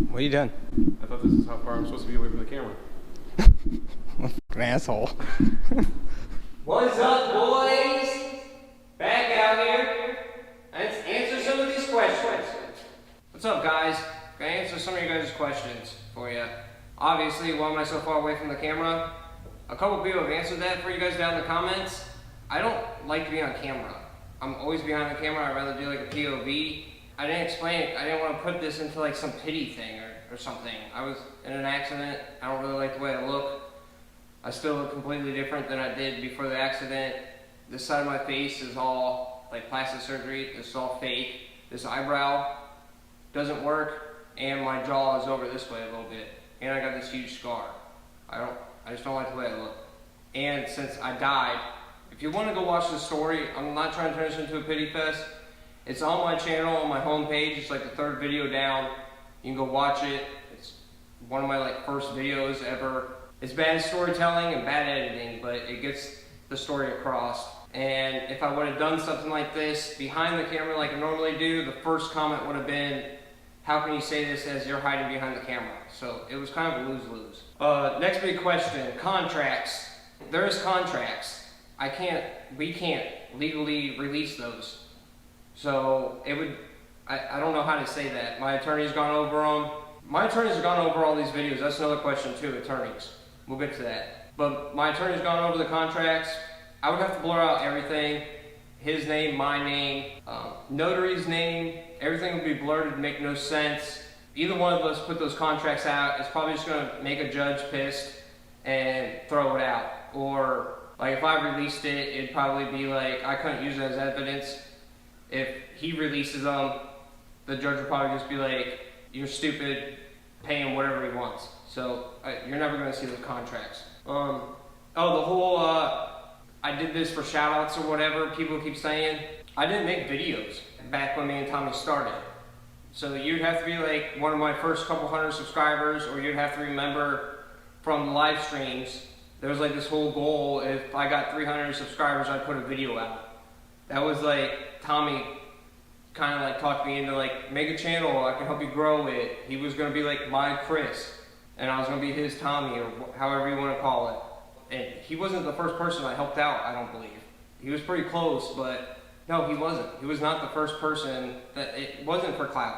What are you doing? I thought this is how far I'm supposed to be away from the camera. An asshole. What's up, boys? Back out here. Let's answer some of these questions. What's up, guys? Gonna answer some of your guys' questions for you. Obviously, why am I so far away from the camera? A couple people have answered that for you guys down in the comments. I don't like to be on camera. I'm always behind the camera. I'd rather do like a POV. I didn't explain it. I didn't want to put this into like some pity thing or something. I was in an accident. I don't really like the way I look. I still look completely different than I did before the accident. This side of my face is all like plastic surgery. This is all fake. This eyebrow doesn't work, and my jaw is over this way a little bit. And I got this huge scar. I just don't like the way I look. And since I died, if you want to go watch the story, I'm not trying to turn this into a pity fest. It's on my channel, on my homepage. It's like the third video down. You can go watch it. It's one of my like first videos ever. It's bad storytelling and bad editing, but it gets the story across. And if I would have done something like this behind the camera like I normally do, the first comment would have been, how can you say this as you're hiding behind the camera? So it was kind of a lose-lose. Next big question, contracts. There is contracts. We can't legally release those. So it would, I don't know how to say that. My attorney's gone over them. My attorney's gone over all these videos. That's another question too, attorneys. We'll get to that. But my attorney's gone over the contracts. I would have to blur out everything. His name, my name, notary's name, everything would be blurred and make no sense. Either one of us put those contracts out, it's probably just gonna make a judge pissed and throw it out. Or like if I released it, it'd probably be like, I couldn't use it as evidence. If he releases them, the judge would probably just be like, you're stupid, pay him whatever he wants. So you're never gonna see those contracts. The whole, I did this for shout outs or whatever people keep saying. I didn't make videos back when me and Tommy started. So you'd have to be like one of my first couple hundred subscribers, or you'd have to remember from the live streams, there was like this whole goal, if I got 300 subscribers, I'd put a video out. That was like, Tommy kind of like talked me into like, make a channel, I can help you grow it. He was gonna be like my Chris, and I was gonna be his Tommy, or however you wanna call it. And he wasn't the first person I helped out, I don't believe. He was pretty close, but no, he wasn't. He was not the first person that, it wasn't for clout.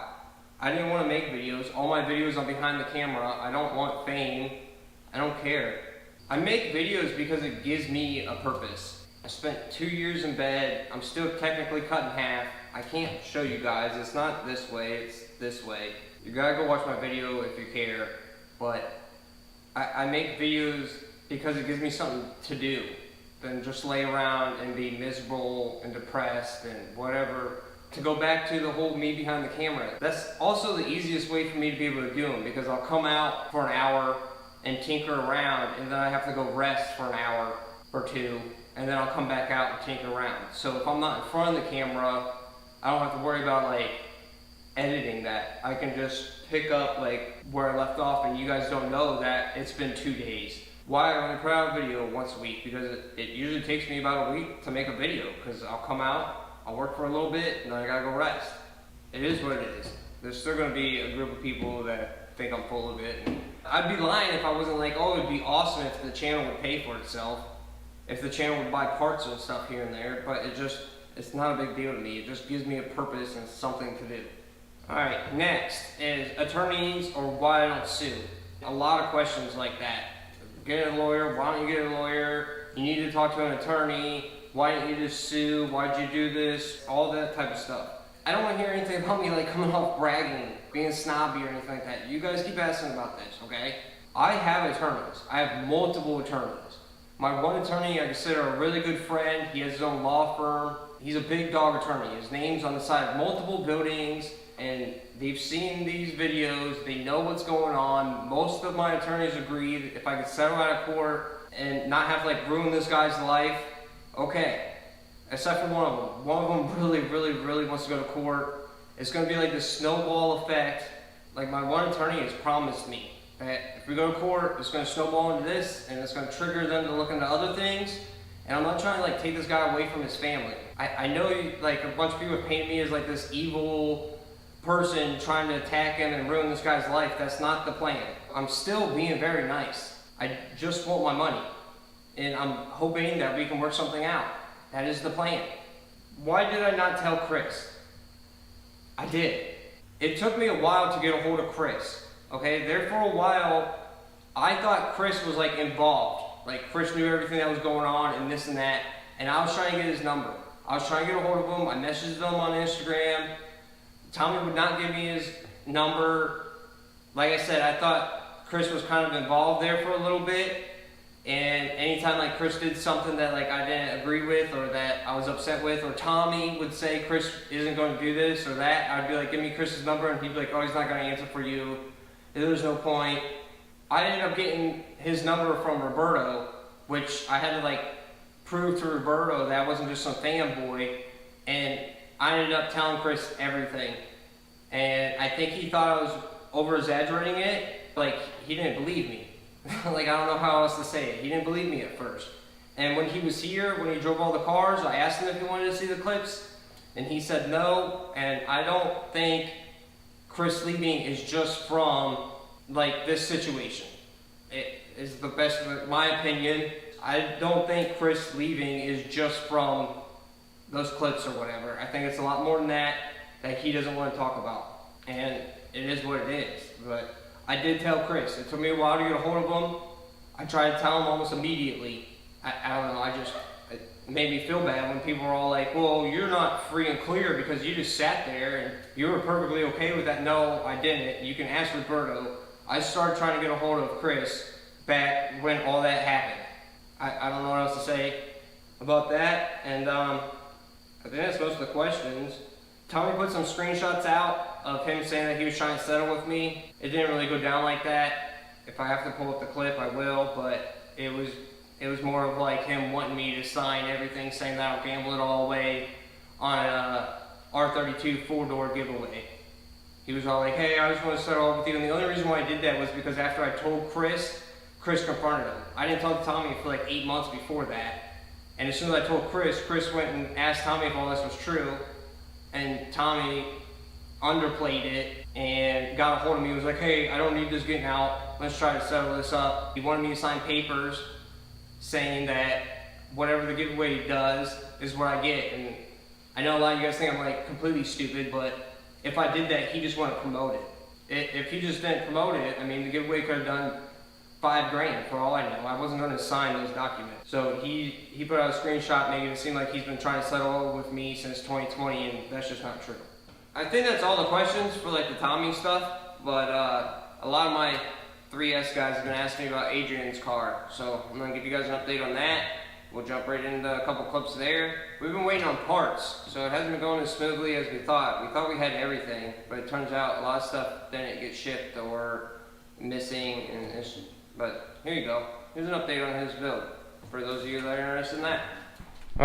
I didn't want to make videos. All my videos are behind the camera. I don't want fame. I don't care. I make videos because it gives me a purpose. I spent 2 years in bed. I'm still technically cut in half. I can't show you guys. It's not this way, it's this way. You gotta go watch my video if you care. But I make videos because it gives me something to do than just lay around and be miserable and depressed and whatever. To go back to the whole me behind the camera, that's also the easiest way for me to be able to do them, because I'll come out for an hour and tinker around, and then I have to go rest for an hour or two, and then I'll come back out and tinker around. So if I'm not in front of the camera, I don't have to worry about like editing that. I can just pick up like where I left off, and you guys don't know that it's been 2 days. Why I only put out a video once a week? Because it usually takes me about a week to make a video, because I'll come out, I'll work for a little bit, and then I gotta go rest. It is what it is. There's still gonna be a group of people that think I'm full of it. And I'd be lying if I wasn't like, oh, it'd be awesome if the channel would pay for itself, if the channel would buy parts and stuff here and there, but it's not a big deal to me. It just gives me a purpose and something to do. Alright, next is attorneys or why I don't sue. A lot of questions like that. Get a lawyer, why don't you get a lawyer? You need to talk to an attorney, why didn't you just sue, why'd you do this? All that type of stuff. I don't want to hear anything about me like coming off bragging, being snobby or anything like that. You guys keep asking about this, okay? I have attorneys. I have multiple attorneys. My one attorney I consider a really good friend. He has his own law firm. He's a big dog attorney. His name's on the side of multiple buildings, and they've seen these videos. They know what's going on. Most of my attorneys agreed if I could settle out of court and not have to like ruin this guy's life, okay. Except for one of them. One of them really wants to go to court. It's going to be like this snowball effect. Like my one attorney has promised me that if we go to court, it's going to snowball into this, and it's going to trigger them to look into other things. And I'm not trying to like take this guy away from his family. I know like a bunch of people have painted me as like this evil person trying to attack him and ruin this guy's life. That's not the plan. I'm still being very nice. I just want my money. And I'm hoping that we can work something out. That is the plan. Why did I not tell Chris? I did. It took me a while to get a hold of Chris. Okay, there for a while, I thought Chris was like involved. Like Chris knew everything that was going on and this and that. And I was trying to get his number. I was trying to get a hold of him. I messaged him on Instagram. Tommy would not give me his number. Like I said, I thought Chris was kind of involved there for a little bit. And anytime like Chris did something that like I didn't agree with or that I was upset with, or Tommy would say Chris isn't going to do this or that, I'd be like, give me Chris's number, and he'd be like, oh, he's not going to answer for you. There's no point. I ended up getting his number from Roberto, which I had to like prove to Roberto that I wasn't just some fanboy, and I ended up telling Chris everything. And I think he thought I was over exaggerating it. Like, he didn't believe me. Like, I don't know how else to say it. He didn't believe me at first. And when he was here, when he drove all the cars, I asked him if he wanted to see the clips, and he said no. And I don't think Chris leaving is just from like this situation. It is the best of my opinion. I don't think Chris leaving is just from those clips or whatever. I think it's a lot more than that he doesn't want to talk about. And it is what it is. But I did tell Chris. It took me a while to get a hold of him. I tried to tell him almost immediately. I don't know, it made me feel bad when people were all like, well, you're not free and clear because you just sat there and you were perfectly okay with that. No, I didn't. You can ask Roberto. I started trying to get a hold of Chris back when all that happened. I don't know what else to say about that. And I think that's most of the questions. Tommy put some screenshots out of him saying that he was trying to settle with me. It didn't really go down like that. If I have to pull up the clip, I will, but it was more of like him wanting me to sign everything, saying that I'll gamble it all away on a R32 four-door giveaway. He was all like, hey, I just want to settle up with you. And the only reason why I did that was because after I told Chris confronted him. I didn't tell Tommy for like 8 months before that. And as soon as I told Chris went and asked Tommy if all this was true. And Tommy underplayed it and got a hold of me. He was like, hey, I don't need this getting out. Let's try to settle this up. He wanted me to sign papers saying that whatever the giveaway does is what I get. And I know a lot of you guys think I'm like completely stupid, but if I did that, he just wanted to promote it. If he just didn't promote it, I mean, the giveaway could have done $5 grand for all I know. I wasn't going to sign those documents. So he put out a screenshot making it seem like he's been trying to settle with me since 2020, and that's just not true. I think that's all the questions for like the Tommy stuff, but a lot of my 3S guys have been asking me about Adrian's car, so I'm going to give you guys an update on that. We'll jump right into a couple clips there. We've been waiting on parts, so it hasn't been going as smoothly as we thought. We thought we had everything, but it turns out a lot of stuff didn't get shipped or missing, but here you go. Here's an update on his build for those of you that are interested in that.